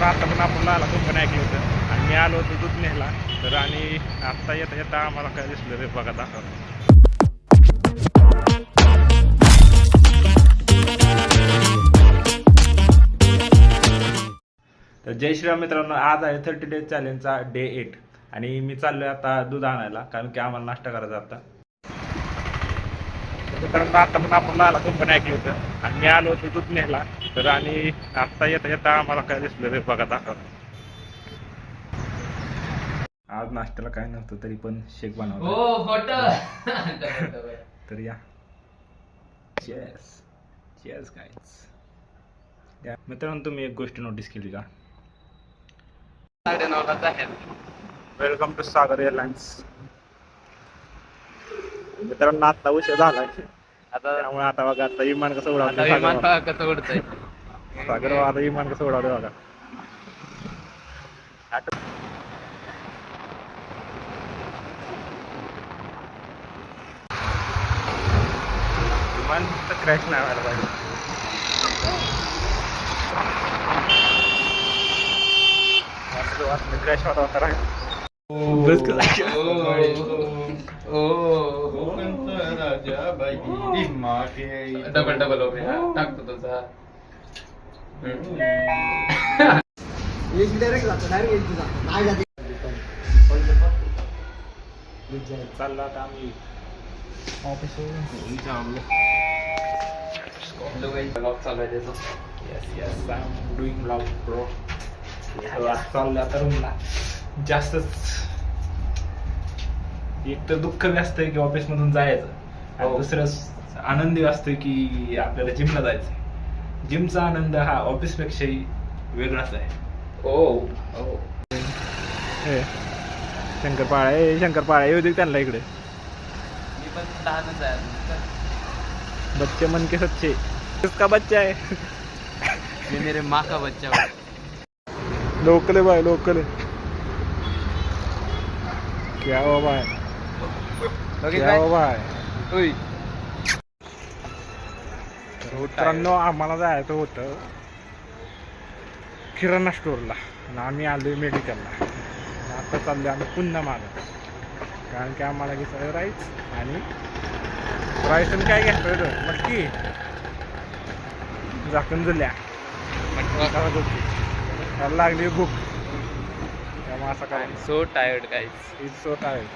मित्रांनो आता पण आपण लाला कंपनी ऐकलं होतं आणि मी आलो होतो दूध न्यायला तर आणि आत्ता येता येता आम्हाला काय दिसलं रे बघा दाखव. तर जय श्रीराम मित्रांनो, आज आहे 30 डेज चॅलेंजचा डे 8 आणि मी चाललोय आता दूध आणायला कारण की आम्हाला नाश्ता करायचा आता. मित्रांनो आता पण आपण लाला कंपनी ऐकलं होतं आणि मी आलो होतो दूध न्यायला तर आणि आत्ता येता येता आम्हाला काय दिसलं रे बघा दाखव. आज नाश्त्याला काय नव्हतं तरी पण शेक बनवला तर या चेस गाईज. मित्रांनो तुम्ही एक गोष्ट नोटीस केली का? Welcome to Sagar airlines. मित्रांनो आता उशीर झालाय त्यामुळे आता बघा आता विमान कसं उडवतंय सागर. आता विमान कसं उडवतंय बघा. विमान फक्त क्रॅश नाही व्हायला पाहिजे. क्रॅश होता होता राहील. डबल टाकतो तुझा चालला आता आम्ही ऑफिस चालू आहे त्याचं. Yes I am doing blog bro. चाललं आता रूमला. जास्तच एक तर दुःख बी असतंय की ऑफिस मधून जायचं आणि दुसरं आनंदी असतोय की आपल्याला जिमला जायचं. जिमचा आनंद हा ऑफिस पेक्षाही वेगळाच आहे. शंकरपाळा येऊ दे त्यांना इकडे. मी पण लहानच आहे. बच्चे मन के सच्चे. किसका बच्चा है? मी मेरे माँ का बच्चा हूँ. लोकल है भाई, लोकल है. क्या हुआ भाई? क्या हुआ भाई? मित्रांनो आम्हाला जायचं होतं किराणा स्टोअरला आणि आम्ही आलोय मेडिकलला. आता चाललो आम्ही पुन्हा मागं कारण की आम्हाला घेतलं राईस आणि काय घेतलं मटकी झाकण जुल्या त्याला लागली भूक त्यामुळे असं काय. So tired guys. It's so tired.